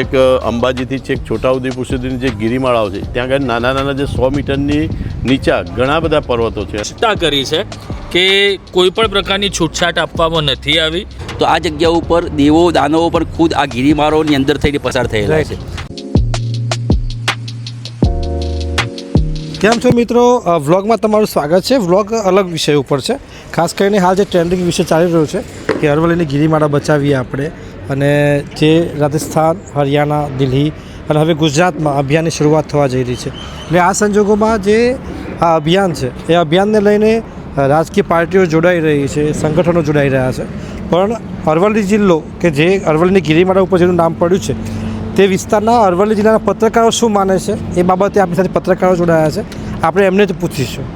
એક અંબાજીથી છેક છોટાઉદેપુર સુધીની જે ગિરિમાળાઓ છે ત્યાં આગળ નાના નાના જે 100 મીટરની નીચા ઘણા બધા પર્વતો છે. સ્પષ્ટતા કરી છે કે કોઈ પણ પ્રકારની છૂટછાટ આપવામાં નથી આવી. તો આ જગ્યા ઉપર દેવો દાનવો પણ ખુદ આ ગિરિમાળાઓની અંદર થઈને પસાર થયેલા છે. કેમ છો મિત્રો, વ્લોગમાં તમારું સ્વાગત છે. વ્લોગ અલગ વિષય ઉપર છે. ખાસ કરીને હાલ જે ટ્રેન્ડિંગ વિષય ચાલી રહ્યો છે કે અરવલ્લીની ગિરિમાળા બચાવીએ આપણે, અને જે રાજસ્થાન, હરિયાણા, દિલ્હી અને હવે ગુજરાતમાં અભિયાનની શરૂઆત થવા જઈ રહી છે. એટલે આ સંજોગોમાં જે આ અભિયાન છે એ અભિયાનને લઈને રાજકીય પાર્ટીઓ જોડાઈ રહી છે, સંગઠનો જોડાઈ રહ્યા છે. પણ અરવલ્લી જિલ્લો કે જે અરવલ્લીની ગિરિમાળા ઉપર જેનું નામ પડ્યું છે તે વિસ્તારના અરવલ્લી જિલ્લાના પત્રકારો શું માને છે એ બાબતે આપણી સાથે પત્રકારો જોડાયા છે. આપણે એમને જ પૂછીશું.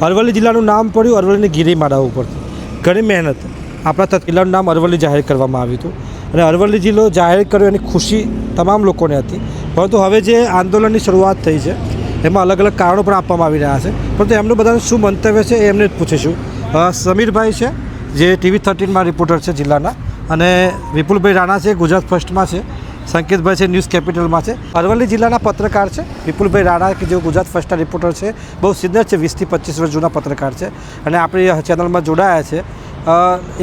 અરવલ્લી જિલ્લાનું નામ પડ્યું અરવલ્લીની ગિરિમાળા ઉપર. ઘણી મહેનત આપણા જિલ્લાનું નામ અરવલ્લી જાહેર કરવામાં આવ્યું હતું અને અરવલ્લી જિલ્લો જાહેર કર્યો એની ખુશી તમામ લોકોને હતી. પરંતુ હવે જે આંદોલનની શરૂઆત થઈ છે એમાં અલગ અલગ કારણો પણ આપવામાં આવી રહ્યા છે. પરંતુ એમનું બધાનું શું મંતવ્ય છે એ એમને જ પૂછીશું. સમીરભાઈ છે જે TV 13માં રિપોર્ટર છે જિલ્લાના, અને વિપુલભાઈ રાણા છે ગુજરાત ફર્સ્ટમાં છે, સંકેતભાઈ છે ન્યૂઝ કેપિટલમાં છે. અરવલ્લી જિલ્લાના પત્રકાર છે વિપુલભાઈ રાણા કે જેઓ ગુજરાત ફર્સ્ટના રિપોર્ટર છે, બહુ સિનિયર છે, 20 થી 25 વર્ષ જૂના પત્રકાર છે અને આપણી ચેનલમાં જોડાયા છે.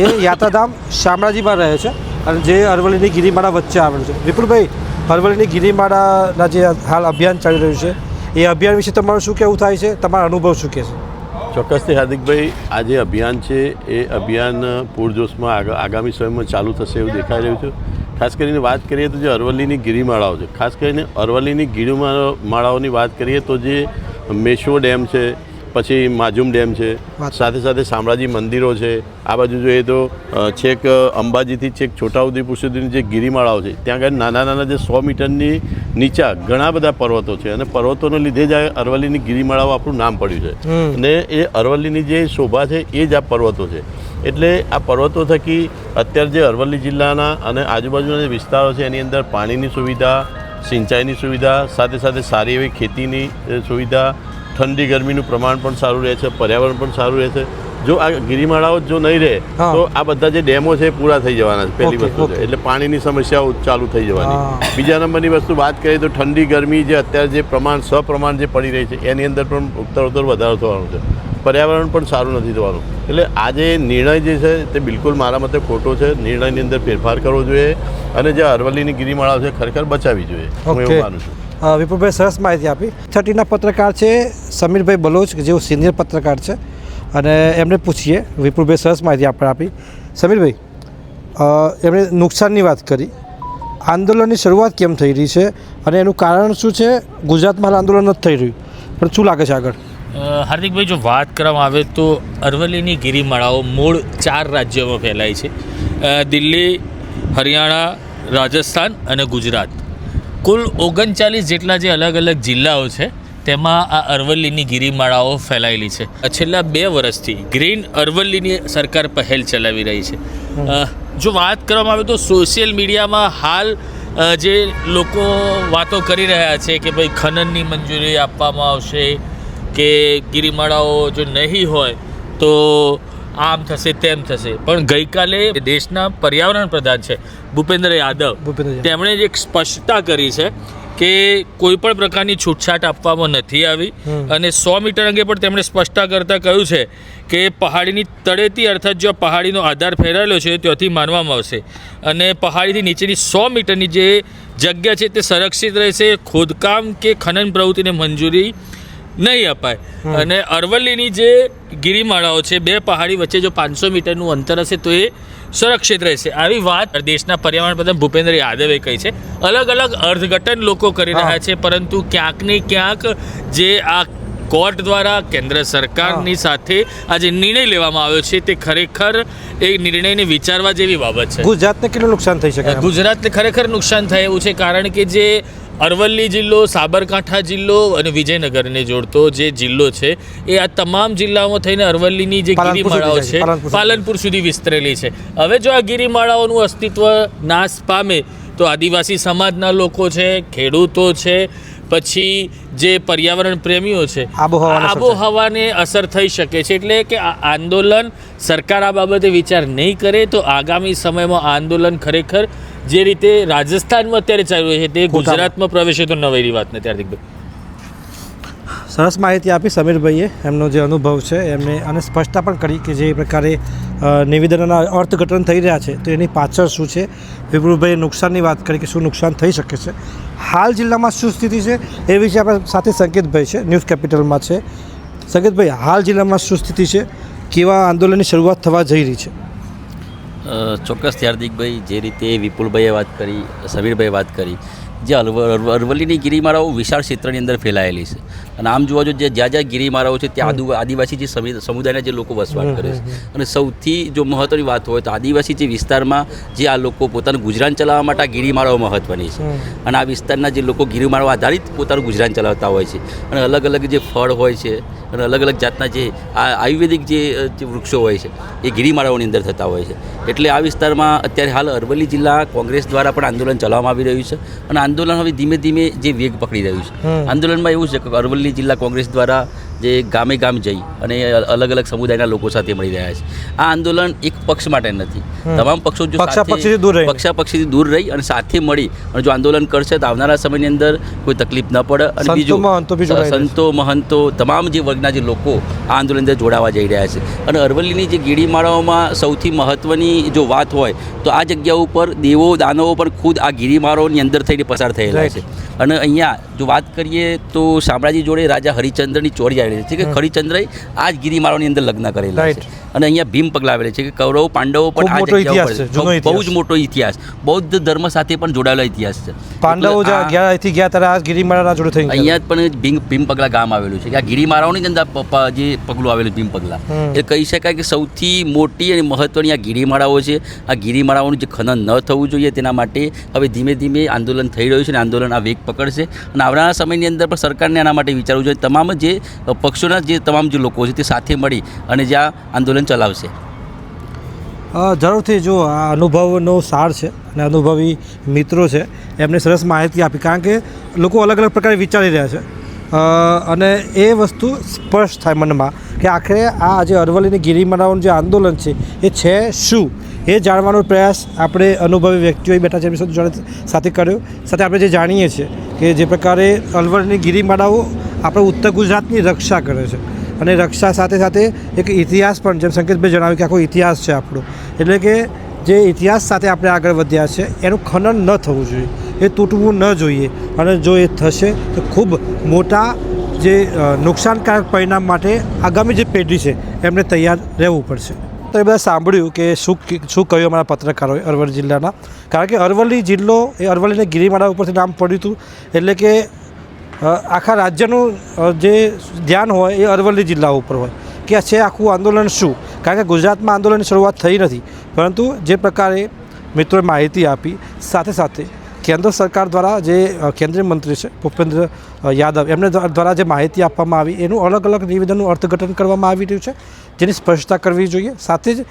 એ યાત્રાધામ શામળાજીમાં રહે છે અને જે અરવલ્લીની ગિરિમાળા વચ્ચે આવેલું છે. વિપુલભાઈ, અરવલ્લીની ગિરિમાળાના જે હાલ અભિયાન ચાલી રહ્યું છે એ અભિયાન વિશે તમારું શું કહેવું થાય છે, તમારા અનુભવ શું કહે છે? ચોક્કસથી હાર્દિકભાઈ, આ જે અભિયાન છે એ અભિયાન પૂરજોશમાં આગામી સમયમાં ચાલુ થશે એવું દેખાઈ રહ્યું છે. ખાસ કરીને વાત કરીએ તો જે અરવલ્લીની ગિરિમાળાઓ છે, ખાસ કરીને અરવલ્લીની ગિરિમાળાઓની વાત કરીએ તો જે મેશ્વો ડેમ છે, પછી માજુમ ડેમ છે, સાથે સાથે શામળાજી મંદિરો છે. આ બાજુ જોઈએ તો છેક અંબાજીથી છેક છોટાઉદેપુર સુધીની જે ગિરિમાળાઓ છે ત્યાં આગળ નાના નાના જે 100 મીટરની નીચા ઘણા બધા પર્વતો છે અને પર્વતોને લીધે જ આ અરવલ્લીની ગિરિમાળાઓ આપણું નામ પડ્યું છે. અને એ અરવલ્લીની જે શોભા છે એ જ આ પર્વતો છે. એટલે આ પર્વતો થકી અત્યારે જે અરવલ્લી જિલ્લાના અને આજુબાજુના જે વિસ્તારો છે એની અંદર પાણીની સુવિધા, સિંચાઈની સુવિધા, સાથે સાથે સારી એવી ખેતીની સુવિધા, ઠંડી ગરમીનું પ્રમાણ પણ સારું રહે છે, પર્યાવરણ પણ સારું રહે છે. જો આ ગિરિમાળાઓ જો નહીં રહે તો આ બધા જે ડેમો છે પૂરા થઈ જવાના છે. પહેલી વસ્તુ છે એટલે પાણીની સમસ્યાઓ ચાલુ થઈ જવાની. બીજા નંબરની વસ્તુ વાત કરીએ તો ઠંડી ગરમી જે અત્યારે જે સપ્રમાણ જે પડી રહી છે એની અંદર પણ ઉત્તરોત્તર વધારો થવાનો છે. પર્યાવરણ પણ સારું નથી થવાનું. એટલે આ જે નિર્ણય જે છે તે બિલકુલ મારા મતે ખોટો છે. નિર્ણયની અંદર ફેરફાર કરવો જોઈએ અને જે અરવલ્લીની ગિરિમાળાઓ છે ખરેખર બચાવવી જોઈએ, હું એવું માનું છું. વિપુલભાઈ સરસ માહિતી આપી. 13ના પત્રકાર છે સમીરભાઈ બલોચ કે જેઓ સિનિયર પત્રકાર છે અને એમને પૂછીએ. વિપુલભાઈ સરસ માહિતી આપણે આપી. સમીરભાઈ, એમણે નુકસાનની વાત કરી. આંદોલનની શરૂઆત કેમ થઈ રહી છે અને એનું કારણ શું છે? ગુજરાતમાં હાલ આંદોલન નથી થઈ રહ્યું, પણ શું લાગે છે આગળ? હાર્દિકભાઈ, જો વાત કરવામાં આવે તો અરવલ્લીની ગિરિમાળાઓ મૂળ 4 રાજ્યોમાં ફેલાય છે: દિલ્હી, હરિયાણા, રાજસ્થાન અને ગુજરાત. કુલ 39 જેટલા જે અલગ અલગ જિલ્લાઓ છે તેમાં આ અરવલ્લીની ગિરિમાળાઓ ફેલાયેલી છે. છેલ્લા 2 વર્ષથી ગ્રીન અરવલ્લીની સરકાર પહેલ ચલાવી રહી છે. જો વાત કરવામાં આવે તો સોશિયલ મીડિયામાં હાલ જે લોકો વાતો કરી રહ્યા છે કે ભાઈ ખનનની મંજૂરી આપવામાં આવશે કે ગિરિમાળાઓ જો નહીં હોય તો આમ થશે તેમ થશે. પણ ગઈકાલે દેશના પર્યાવરણ પ્રધાન છે ભૂપેન્દ્ર યાદવ, તેમણે એક સ્પષ્ટતા કરી છે કે કોઈ પણ પ્રકારની છૂટછાટ આપવામાં નથી આવી. અને 100 મીટર અંગે પણ તેમણે સ્પષ્ટતા કરતાં કહ્યું છે કે પહાડીની તળેટી, અર્થાત જો પહાડીનો આધાર ફેરાયેલો છે ત્યાંથી માનવામાં આવશે અને પહાડીથી નીચેની 100 મીટરની જે જગ્યા છે તે સંરક્ષિત રહેશે. ખોદકામ કે ખનન પ્રવૃત્તિને મંજૂરી નહીં અપાય. અને અરવલ્લીની જે ગિરિમાળાઓ છે, 2 પહાડી વચ્ચે જો 500 મીટરનું અંતર હશે તો એ સુરક્ષિત રહેશે. આવી વાત દેશના પર્યાવરણ પ્રધાન ભૂપેન્દ્ર યાદવે કહી છે. અલગ અલગ અર્થઘટન લોકો કરી રહ્યા છે, પરંતુ ક્યાંક ને ક્યાંક જે આ કોર્ટ દ્વારા કેન્દ્ર સરકારની સાથે આ જે નિર્ણય લેવામાં આવ્યો છે તે ખરેખર એ નિર્ણયને વિચારવા જેવી બાબત છે. ગુજરાતને કેટલું નુકસાન થઈ શકે? ગુજરાતને ખરેખર નુકસાન થાય એવું છે, કારણ કે જે અરવલ્લી જિલ્લો, સાબરકાંઠા જિલ્લો અને વિજયનગરને જોડતો જે જિલ્લો છે એ આ તમામ જિલ્લાઓમાં થઈને અરવલ્લીની જે ગિરિમાળાઓ છે પાલનપુર સુધી વિસ્તરેલી છે. હવે જો આ ગિરિમાળાઓનું અસ્તિત્વ નાશ પામે તો આદિવાસી સમાજના લોકો છે, ખેડૂતો છે, પછી જે પર્યાવરણ પ્રેમીઓ છે આબોહવાને અસર થાય. આબોહવાને અસર થઈ શકે છે. એટલે કે આ આંદોલન સરકાર આ બાબતે વિચાર નહીં કરે તો આગામી સમયમાં આ આંદોલન ખરેખર જે રીતે રાજસ્થાનમાં અત્યારે ચાલી રહ્યું છે તે ગુજરાતમાં પ્રવેશે તો નવાઈની વાત નથી. હાર્દિકભાઈ, સરસ માહિતી આપી સમીરભાઈએ, એમનો જે અનુભવ છે એમને અને સ્પષ્ટતા પણ કરી કે જે પ્રકારે નિવેદનોના અર્થઘટન થઈ રહ્યા છે તો એની પાછળ શું છે. વિપુલભાઈએ નુકસાનની વાત કરી કે શું નુકસાન થઈ શકે છે, હાલ જિલ્લામાં શું સ્થિતિ છે એ વિશે આપણા સાથે સંકેતભાઈ છે, ન્યૂઝ કેપિટલમાં છે. સંકેતભાઈ, હાલ જિલ્લામાં શું સ્થિતિ છે, કેવા આંદોલનની શરૂઆત થવા જઈ રહી છે? ચોક્કસ હાર્દિકભાઈ, જે રીતે વિપુલભાઈએ વાત કરી, સમીરભાઈએ વાત કરી, જે અરવલ્લીની ગિરિમાળાઓ વિશાળ ક્ષેત્રની અંદર ફેલાયેલી છે અને આમ જોવા જોઈએ જ્યાં જ્યાં ગિરિમાળાઓ છે ત્યાં આદિવાસી જે સમુદાયના જે લોકો વસવાટ કરે છે અને સૌથી જો મહત્ત્વની વાત હોય તો આદિવાસી જે વિસ્તારમાં જે આ લોકો પોતાનું ગુજરાન ચલાવવા માટે આ ગિરિમાળાઓ મહત્ત્વની છે અને આ વિસ્તારના જે લોકો ગિરિમાળાઓ આધારિત પોતાનું ગુજરાન ચલાવતા હોય છે અને અલગ અલગ જે ફળ હોય છે અને અલગ અલગ જાતના જે આયુર્વેદિક જે વૃક્ષો હોય છે એ ગિરિમાળાઓની અંદર થતા હોય છે. એટલે આ વિસ્તારમાં અત્યારે હાલ અરવલ્લી જિલ્લા કોંગ્રેસ દ્વારા પણ આંદોલન ચલાવવામાં આવી રહ્યું છે અને આંદોલન હવે ધીમે ધીમે જે વેગ પકડી રહ્યું છે. આંદોલનમાં એવું છે કે અરવલ્લી જિલ્લા કોંગ્રેસ દ્વારા જે ગામે ગામ જઈ અને અલગ અલગ સમુદાયના લોકો સાથે મળી રહ્યા છે. આ આંદોલન એક પક્ષ માટે નથી, તમામ પક્ષો જો પક્ષાપક્ષીથી દૂર રહી અને સાથે મળી અને જો આંદોલન કરશે તો આવનારા સમયની અંદર કોઈ તકલીફ ન પડે. અને બીજું સંતો મહંતો તમામ જે વર્ગના જે લોકો આ આંદોલન અંદર જોડાવા જઈ રહ્યા છે અને અરવલ્લીની જે ગિરિમાળાઓમાં સૌથી મહત્ત્વની જો વાત હોય તો આ જગ્યા ઉપર દેવો દાનવો પણ ખુદ આ ગિરિમાળાઓની અંદર થઈને પસાર થયેલા છે. અને અહીંયા જો વાત કરીએ તો શામળાજી જોડે રાજા હરિચંદ્રની ચોરી આવેલી છે કે હરિચંદ્રએ આ જ ગિરિમાળાઓની અંદર લગ્ન કરેલા છે અને અહીંયા ભીમ પગલા આવેલા છે કે કૌરવ પાંડવો પણ આ જગ્યા ઉપર બહુ જ મોટો ઇતિહાસ, બૌદ્ધ ધર્મ સાથે પણ જોડાયેલો ઇતિહાસ છે. પાંડવો અહીંથી ગયા ત્યારે આ ગિરિમાળાના જોડે થઈ અહીંયા પણ ભીમ પગલા ગામ આવેલું છે કે આ ગિરિમાળાઓની અંદર જે પગલું આવેલું ભીમ પગલા એ કહી શકાય કે સૌથી મોટી અને મહત્ત્વની આ ગિરિમાળાઓ છે. આ ગિરિમાળાઓનું જે ખનન ન થવું જોઈએ તેના માટે હવે ધીમે ધીમે આંદોલન થઈ રહ્યું છે અને આંદોલન આ વેગ પકડશે અને આવનારા સમયની અંદર પણ સરકારને આના માટે વિચારવું જોઈએ. તમામ જે પક્ષોના જે તમામ જે લોકો છે તે સાથે મળી અને જે આ આંદોલન ચલાવશે. જરૂરથી જો આ અનુભવનો સાર છે અને અનુભવી મિત્રો છે એમને સરસ માહિતી આપી, કારણ કે લોકો અલગ અલગ પ્રકારે વિચારી રહ્યા છે અને એ વસ્તુ સ્પષ્ટ થાય મનમાં કે આખરે આ જે અરવલ્લીની ગિરિમાળાઓનું જે આંદોલન છે એ છે શું એ જાણવાનો પ્રયાસ આપણે અનુભવી વ્યક્તિઓએ બેઠા છે એમની સાથે કર્યો. સાથે આપણે જે જાણીએ છીએ કે જે પ્રકારે અરવલ્લીની ગિરિમાળાઓ આપણે ઉત્તર ગુજરાતની રક્ષા કરે છે અને રક્ષા સાથે સાથે એક ઇતિહાસ પણ, જેમ સંકેતભાઈ જણાવ્યું કે આખો ઇતિહાસ છે આપણો, એટલે કે જે ઇતિહાસ સાથે આપણે આગળ વધ્યા છે એનું ખનન ન થવું જોઈએ, એ તૂટવું ન જોઈએ અને જો એ થશે તો ખૂબ મોટા જે નુકસાનકારક પરિણામ માટે આગામી જે પેઢી છે એમને તૈયાર રહેવું પડશે. તો એ બધા સાંભળ્યું કે શું કહ્યું અમારા પત્રકારોએ અરવલ્લી જિલ્લાના, કારણ કે અરવલ્લી જિલ્લો એ અરવલ્લીને ગિરિમાળા ઉપરથી નામ પડ્યું હતું એટલે કે આખા રાજ્યનું જે ધ્યાન હોય એ અરવલ્લી જિલ્લા ઉપર હોય કે આ છે આખું આંદોલન શું. કારણ કે ગુજરાતમાં આંદોલનની શરૂઆત થઈ નથી, પરંતુ જે પ્રકારે મિત્રોએ માહિતી આપી, સાથે સાથે કેન્દ્ર સરકાર દ્વારા જે કેન્દ્રીય મંત્રી છે ભૂપેન્દ્ર યાદવ એમને દ્વારા જે માહિતી આપવામાં આવી એનું અલગ અલગ નિવેદનનું અર્થઘટન કરવામાં આવી રહ્યું છે, જેની સ્પષ્ટતા કરવી જોઈએ. સાથે જ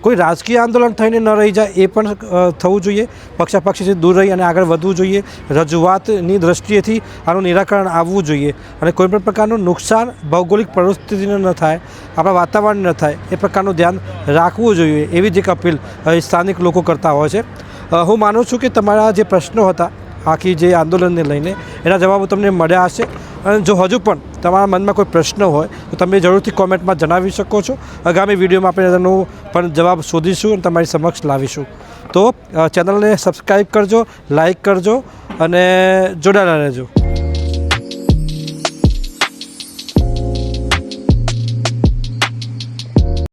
કોઈ રાજકીય આંદોલન થઈને ન રહી જાય એ પણ થવું જોઈએ, પક્ષાપક્ષીથી દૂર રહી અને આગળ વધવું જોઈએ, રજૂઆતની દૃષ્ટિએથી આનું નિરાકરણ આવવું જોઈએ અને કોઈપણ પ્રકારનું નુકસાન ભૌગોલિક પરિસ્થિતિને ન થાય, આપણા વાતાવરણને ન થાય એ પ્રકારનું ધ્યાન રાખવું જોઈએ, એવી જ એક અપીલ સ્થાનિક લોકો કરતા હોય છે. હું માનું છું કે તમારા જે પ્રશ્નો હતા આખી જે આંદોલનને લઈને એના જવાબો તમને મળ્યા હશે અને જો હજુ પણ તમારા મનમાં કોઈ પ્રશ્ન હોય તો તમે જરૂરથી કોમેન્ટમાં જણાવી શકો છો. આગામી વિડીયોમાં આપણે તેનો પણ જવાબ શોધીશું અને તમારી સમક્ષ લાવીશું. તો ચેનલને સબસ્ક્રાઈબ કરજો, લાઈક કરજો અને જોડાયેલા રહેજો.